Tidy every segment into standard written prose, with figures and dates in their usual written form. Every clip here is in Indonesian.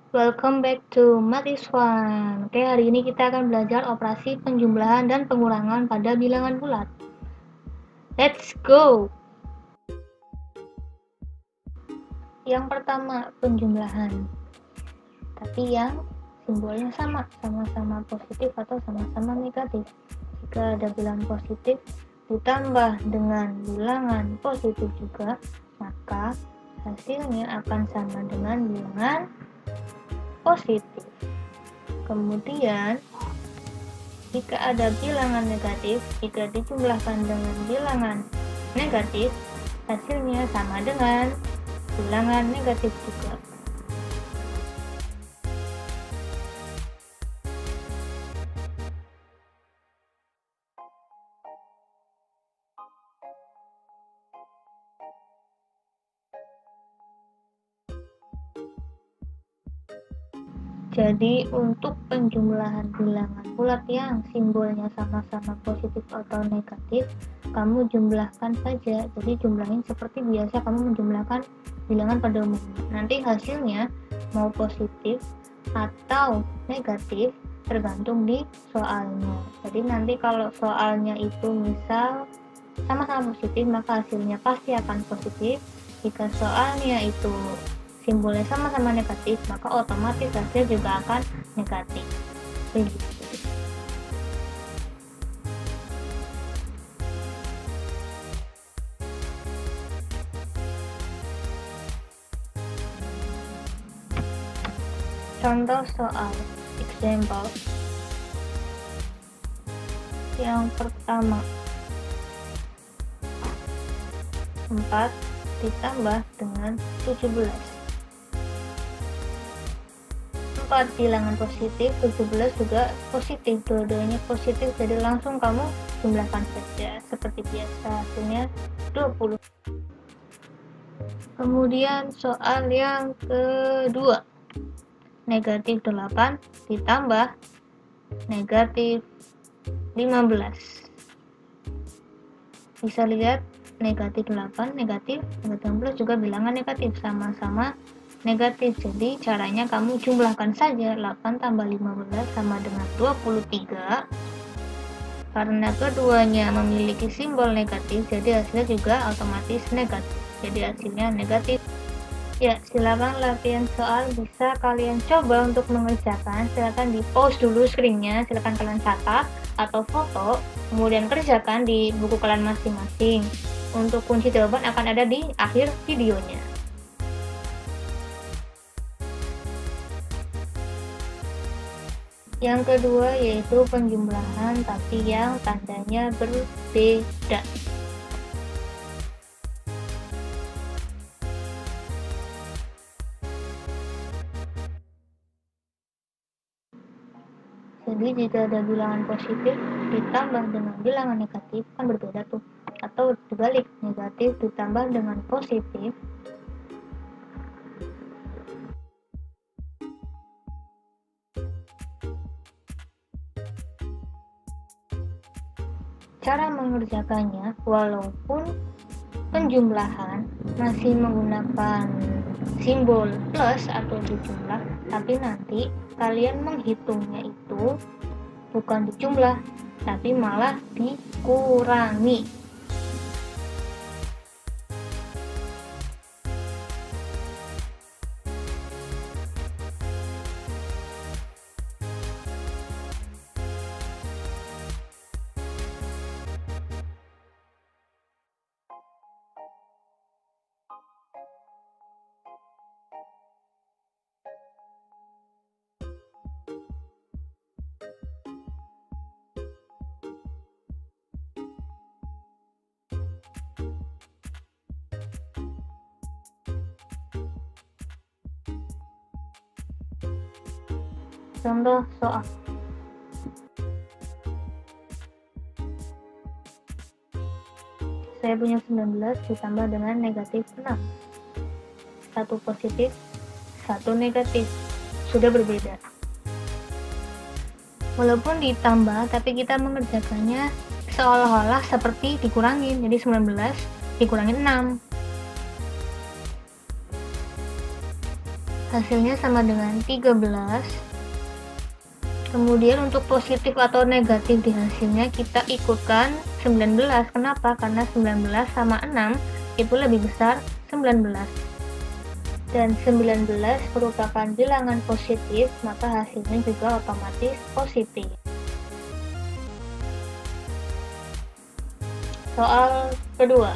Welcome back to Math is Fun. Oke, hari ini kita akan belajar operasi penjumlahan dan pengurangan pada bilangan bulat. Let's go! Yang pertama, penjumlahan. Tapi yang simbolnya sama-sama positif atau sama-sama negatif. Jika ada bilangan positif ditambah dengan bilangan positif juga, maka hasilnya akan sama dengan bilangan positif. Kemudian, jika ada bilangan negatif, jika dijumlahkan dengan bilangan negatif, hasilnya sama dengan bilangan negatif juga. Jadi untuk penjumlahan bilangan bulat yang simbolnya sama-sama positif atau negatif, kamu jumlahkan saja. Jadi jumlahin seperti biasa kamu menjumlahkan bilangan pada umumnya. Nanti hasilnya mau positif atau negatif tergantung di soalnya. Jadi nanti kalau soalnya itu misal sama-sama positif, maka hasilnya pasti akan positif. Jika soalnya itu simbolnya sama-sama negatif, maka otomatis hasil juga akan negatif. Begitu. Contoh soal example yang pertama, 4 ditambah dengan 17. 4 bilangan positif, 17 juga positif, dua-duanya positif, jadi langsung kamu jumlahkan saja seperti biasa, hasilnya 20. Kemudian soal yang kedua, negatif 8 ditambah negatif 15. Bisa lihat negatif 8, negatif 15 juga bilangan negatif, sama-sama negatif. Jadi caranya kamu jumlahkan saja, 8 tambah 15 sama dengan 23. Karena keduanya memiliki simbol negatif, jadi hasilnya juga otomatis negatif. Jadi hasilnya negatif. Ya, silakan latihan soal bisa kalian coba untuk mengerjakan. Silakan di pause dulu screen-nya, silakan kalian catat atau foto, kemudian kerjakan di buku kalian masing-masing. Untuk kunci jawaban akan ada di akhir videonya. Yang kedua yaitu penjumlahan tapi yang tandanya berbeda. Jadi jika ada bilangan positif ditambah dengan bilangan negatif kan berbeda tuh. Atau dibalik, negatif ditambah dengan positif cara mengerjakannya, walaupun penjumlahan masih menggunakan simbol plus atau dijumlah, tapi nanti kalian menghitungnya itu bukan dijumlah, tapi malah dikurangi. Contoh soal. Saya punya 19 ditambah dengan negatif 6. Satu positif, satu negatif. Sudah berbeda. Walaupun ditambah, tapi kita mengerjakannya seolah-olah seperti dikurangin. Jadi 19 dikurangin 6. hasilnya sama dengan 13. Kemudian untuk positif atau negatif di hasilnya kita ikutkan 19. Kenapa? Karena 19 sama 6 itu lebih besar 19. Dan 19 merupakan bilangan positif, maka hasilnya juga otomatis positif. Soal kedua.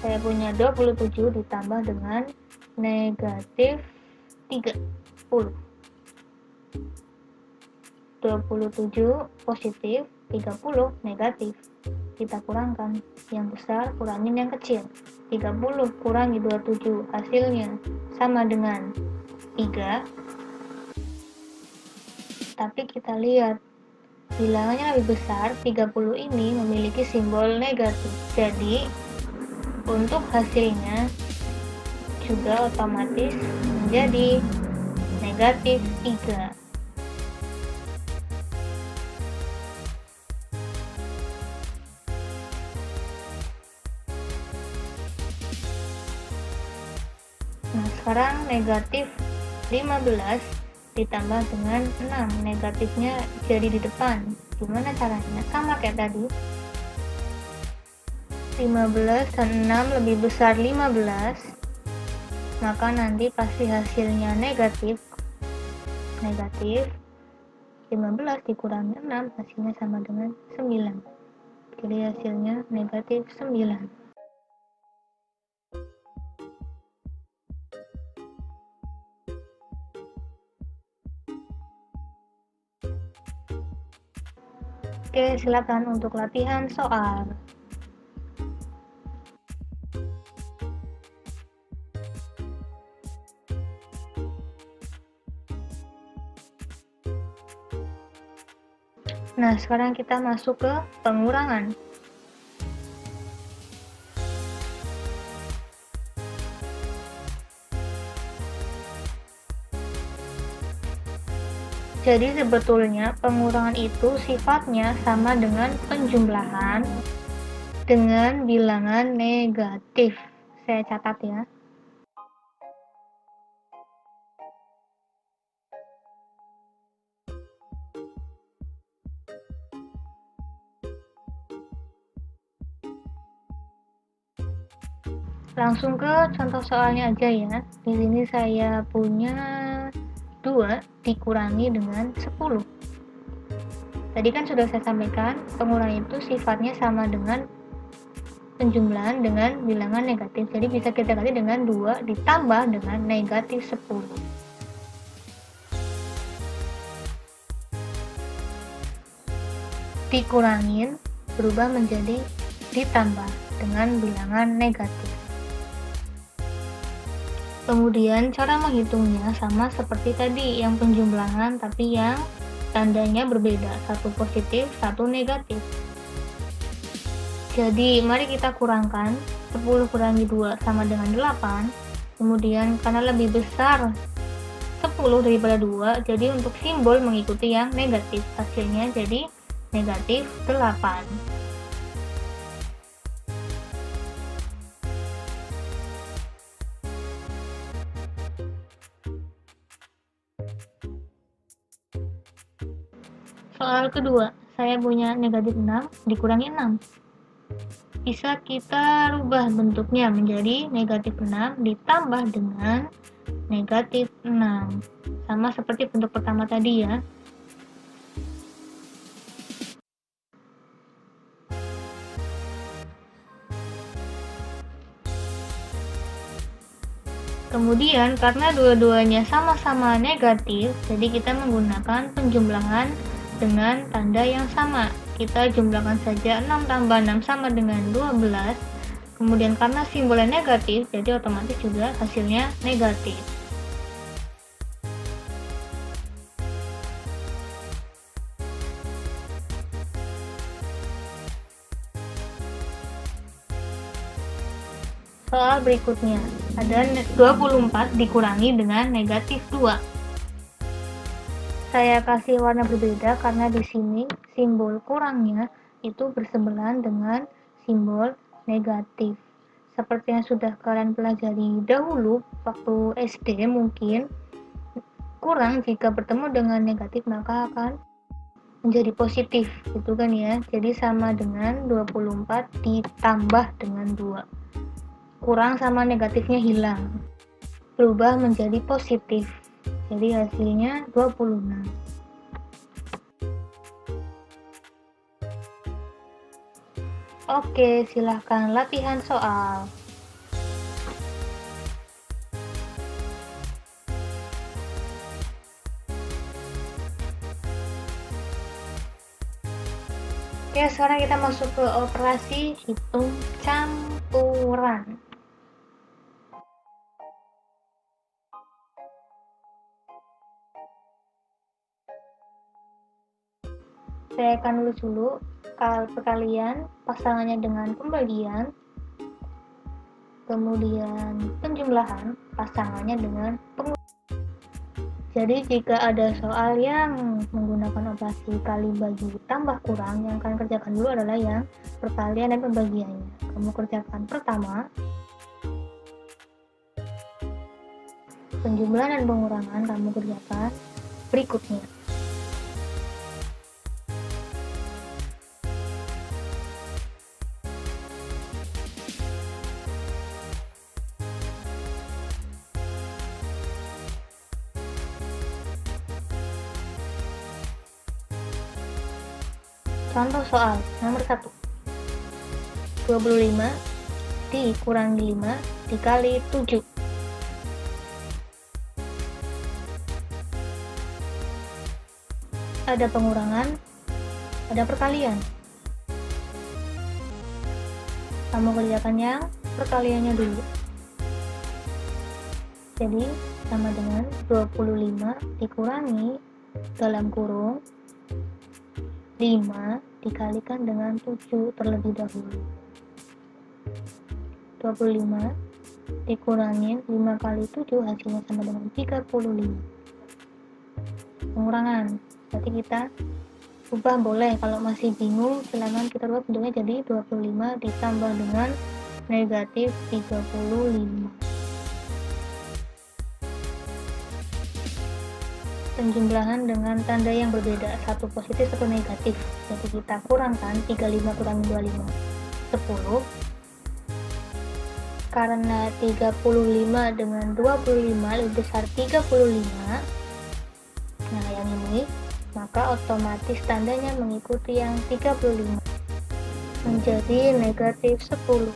Saya punya 27 ditambah dengan negatif 30. 27 positif, 30 negatif. Kita kurangkan, yang besar kurangin yang kecil. 30 kurangi 27, hasilnya sama dengan 3. Tapi kita lihat bilangannya lebih besar, 30 ini memiliki simbol negatif. Jadi untuk hasilnya juga otomatis menjadi negatif 3. Nah, sekarang negatif 15 ditambah dengan 6. Negatifnya jadi di depan. Gimana caranya? Sama kayak tadi. 15 dan 6 lebih besar 15. Maka nanti pasti hasilnya negatif. 15 dikurangi 6 hasilnya sama dengan 9. Jadi hasilnya negatif 9. Oke, silakan untuk latihan soal. Nah, sekarang kita masuk ke pengurangan. Jadi sebetulnya pengurangan itu sifatnya sama dengan penjumlahan dengan bilangan negatif. Saya catat ya. Langsung ke contoh soalnya aja ya. Di sini saya punya 2 dikurangi dengan 10. Tadi kan sudah saya sampaikan, pengurangan itu sifatnya sama dengan penjumlahan dengan bilangan negatif. Jadi bisa kita ganti dengan 2 ditambah dengan negatif 10. Dikurangin berubah menjadi ditambah dengan bilangan negatif. Kemudian cara menghitungnya sama seperti tadi yang penjumlahan, tapi yang tandanya berbeda, satu positif, satu negatif. Jadi mari kita kurangkan, 10 kurangi 2 sama dengan 8. Kemudian karena lebih besar 10 daripada 2, jadi untuk simbol mengikuti yang negatif, hasilnya jadi negatif 8. Soal kedua, saya punya negatif 6 dikurangi 6. Bisa kita rubah bentuknya menjadi negatif 6 ditambah dengan negatif 6. Sama seperti bentuk pertama tadi ya. Kemudian karena dua-duanya sama-sama negatif, jadi kita menggunakan penjumlahan dengan tanda yang sama. Kita jumlahkan saja 6 tambah 6 sama dengan 12. Kemudian karena simbolnya negatif, jadi otomatis juga hasilnya negatif. Soal berikutnya, ada 24 dikurangi dengan negatif 2. Saya kasih warna berbeda karena di sini simbol kurangnya itu bersebelahan dengan simbol negatif. seperti yang sudah kalian pelajari dahulu waktu SD mungkin, kurang jika bertemu dengan negatif maka akan menjadi positif gitu kan ya. Jadi sama dengan 24 ditambah dengan 2. Kurang sama negatifnya hilang, berubah menjadi positif. Jadi hasilnya 26. Oke, silahkan latihan soal. Oke, sekarang kita masuk ke operasi hitung campuran. Saya akan nulis dulu perkalian, pasangannya dengan pembagian, kemudian penjumlahan, pasangannya dengan pengurangan. Jadi jika ada soal yang menggunakan operasi kali bagi tambah kurang, yang kalian kerjakan dulu adalah yang perkalian dan pembagiannya. Kamu kerjakan pertama, penjumlahan dan pengurangan kamu kerjakan berikutnya. Contoh soal nomor 1. 25 dikurangi 5 dikali 7. Ada pengurangan, ada perkalian. Kamu kerjakan yang perkaliannya dulu. Jadi sama dengan 25 dikurangi dalam kurung 5 dikalikan dengan 7 terlebih dahulu. 25 dikurangi 5 kali 7 hasilnya sama dengan 35. Pengurangan, berarti kita ubah boleh, kalau masih bingung silakan kita ubah bentuknya jadi 25 ditambah dengan negatif 35. Penjumlahan dengan tanda yang berbeda, satu positif satu negatif. Jadi kita kurangkan 35 kurangi 25 10. Karena 35 dengan 25 lebih besar 35, nah yang ini, maka otomatis tandanya mengikuti yang 35 menjadi negatif 10.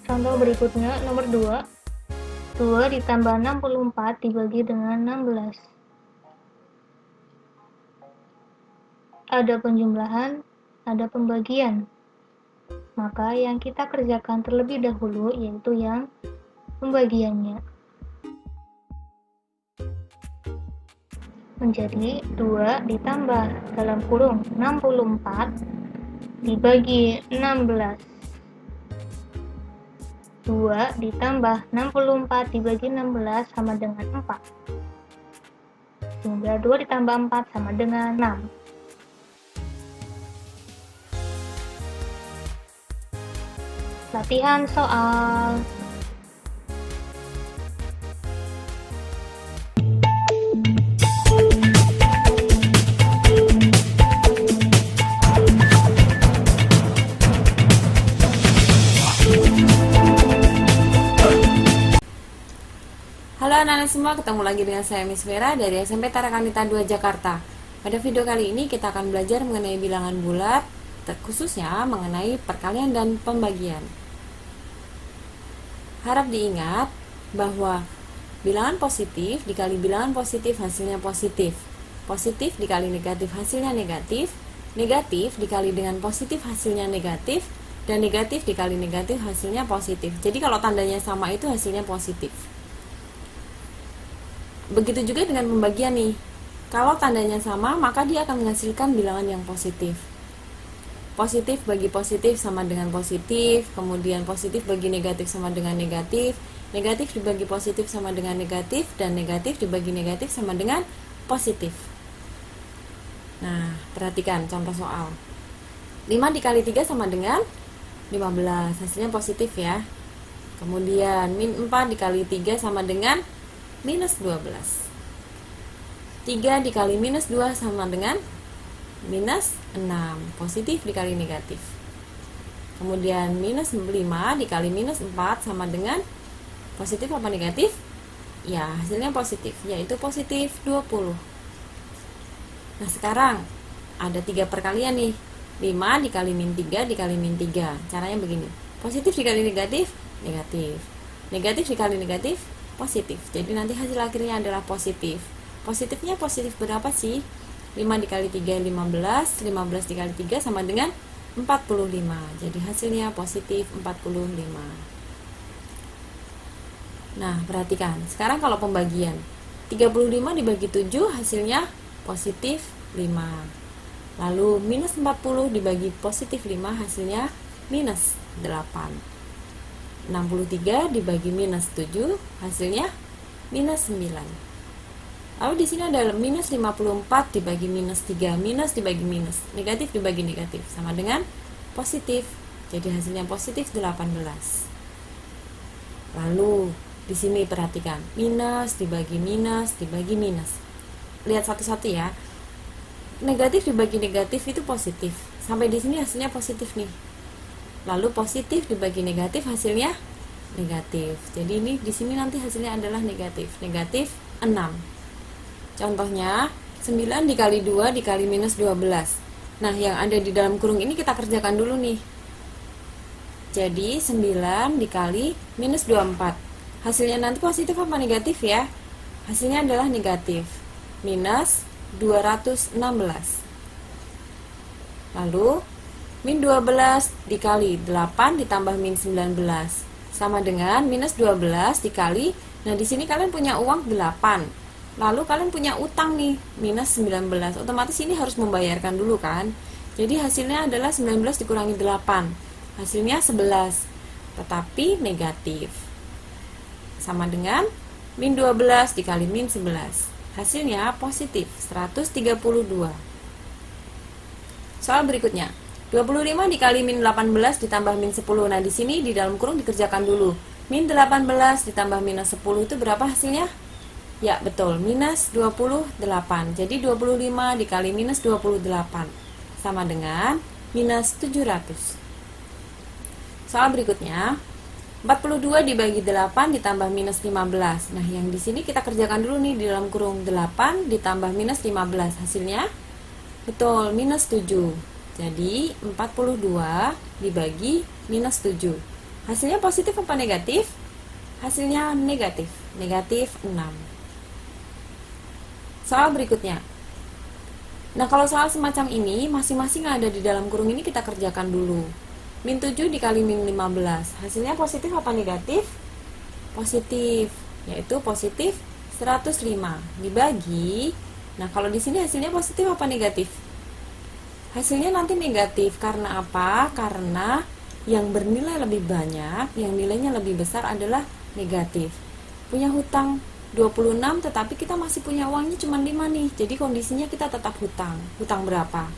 Contoh berikutnya nomor 2. 2 ditambah 64 dibagi dengan 16. Ada penjumlahan, ada pembagian. Maka yang kita kerjakan terlebih dahulu yaitu yang pembagiannya. Menjadi 2 ditambah dalam kurung 64 dibagi 16. 2 ditambah 64 dibagi 16 sama dengan 4. Sehingga 2 ditambah 4 sama dengan 6. Latihan soal. Halo anak-anak semua, ketemu lagi dengan saya Miss Vera dari SMP Tarakanita 2 Jakarta. Pada video kali ini kita akan belajar mengenai bilangan bulat, khususnya mengenai perkalian dan pembagian. Harap diingat bahwa bilangan positif dikali bilangan positif hasilnya positif. Positif dikali negatif hasilnya negatif. Negatif dikali dengan positif hasilnya negatif. Dan negatif dikali negatif hasilnya positif. Jadi kalau tandanya sama itu hasilnya positif. Begitu juga dengan pembagian nih. Kalau tandanya sama, maka dia akan menghasilkan bilangan yang positif. Positif bagi positif sama dengan positif, kemudian positif bagi negatif sama dengan negatif, negatif dibagi positif sama dengan negatif, dan negatif dibagi negatif sama dengan positif. Nah, perhatikan contoh soal. 5 dikali 3 sama dengan 15, hasilnya positif ya. Kemudian min 4 dikali 3 sama dengan minus 12. 3 dikali minus 2 sama dengan minus 6, positif dikali negatif. Kemudian minus 5 dikali minus 4 sama dengan positif apa negatif? Ya, hasilnya positif, yaitu positif 20. Nah, sekarang ada 3 perkalian nih. 5 dikali min 3 dikali min 3. Caranya begini. Positif dikali negatif, negatif. Negatif dikali negatif, positif. Jadi nanti hasil akhirnya adalah positif. Positifnya positif berapa sih? 5 dikali 3, 15. 15 dikali 3 sama dengan 45. Jadi hasilnya positif 45. Nah, perhatikan. Sekarang kalau pembagian. 35 dibagi 7 hasilnya positif 5. Lalu minus 40 dibagi positif 5 hasilnya minus 8. 63 dibagi minus 7 hasilnya minus 9. Lalu di sini ada minus 54 dibagi minus 3, minus dibagi minus, negatif dibagi negatif, sama dengan positif. Jadi hasilnya positif 18. Lalu di sini perhatikan, minus dibagi minus dibagi minus. Lihat satu-satu ya. Negatif dibagi negatif itu positif. Sampai di sini hasilnya positif nih. Lalu positif dibagi negatif hasilnya negatif. Jadi ini di sini nanti hasilnya adalah negatif. Negatif 6. Contohnya 9 dikali 2 dikali minus 12. Nah, yang ada di dalam kurung ini kita kerjakan dulu nih. Jadi 9 dikali minus 24. Hasilnya nanti positif apa negatif ya? Hasilnya adalah negatif. Minus 216. Lalu min 12 dikali 8 ditambah min 19 sama dengan minus 12 dikali. Nah, di sini kalian punya uang 8. Lalu kalian punya utang nih, minus 19. Otomatis ini harus membayarkan dulu kan? Jadi hasilnya adalah 19 dikurangi 8. Hasilnya 11. Tetapi negatif. Sama dengan min 12 dikali min 11. Hasilnya positif 132. Soal berikutnya. 25 dikali min 18 ditambah min 10. Nah, di sini di dalam kurung dikerjakan dulu. Min 18 ditambah minus 10 itu berapa hasilnya? Ya, betul, minus 28. Jadi 25 dikali minus 28 sama dengan minus 700. Soal berikutnya, 42 dibagi 8 ditambah minus 15. Nah, yang di sini kita kerjakan dulu nih di dalam kurung 8 ditambah minus 15. Hasilnya betul, minus 7. Jadi 42 dibagi minus 7. Hasilnya positif apa negatif? Hasilnya negatif. Negatif 6. Soal berikutnya. Nah, kalau soal semacam ini, masing-masing ada di dalam kurung ini kita kerjakan dulu. Min 7 dikali min 15. Hasilnya positif apa negatif? Positif, yaitu positif 105 dibagi. Nah, kalau di sini hasilnya positif apa negatif? Hasilnya nanti negatif. Karena apa? Karena yang bernilai lebih banyak, yang nilainya lebih besar adalah negatif. Punya hutang 26, tetapi kita masih punya uangnya cuma 5 nih. Jadi kondisinya kita tetap hutang. Hutang berapa?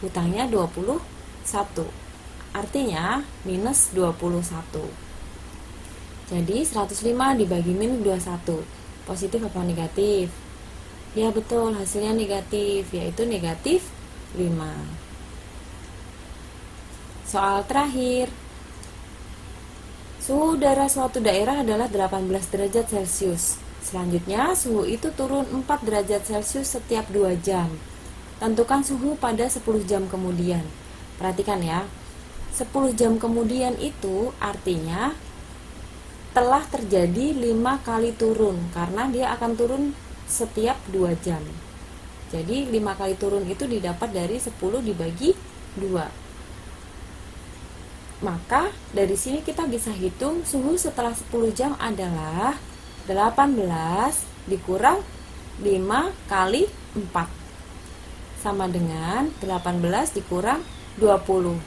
Hutangnya 21. Artinya minus 21. Jadi 105 dibagi minus 21. Positif apa negatif? Ya, betul, hasilnya negatif, yaitu negatif 5. Soal terakhir. Suhu udara suatu daerah adalah 18 derajat Celcius. Selanjutnya, suhu itu turun 4 derajat Celcius setiap 2 jam. Tentukan suhu pada 10 jam kemudian. Perhatikan ya, 10 jam kemudian itu artinya telah terjadi 5 kali turun, karena dia akan turun setiap 2 jam. Jadi 5 kali turun itu didapat dari 10 dibagi 2. Maka dari sini kita bisa hitung suhu setelah 10 jam adalah 18 dikurang 5 kali 4 sama dengan 18 dikurang 20,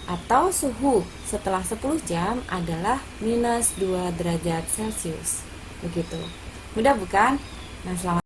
atau suhu setelah 10 jam adalah minus 2 derajat Celcius. Begitu. Mudah bukan? Nah, selamat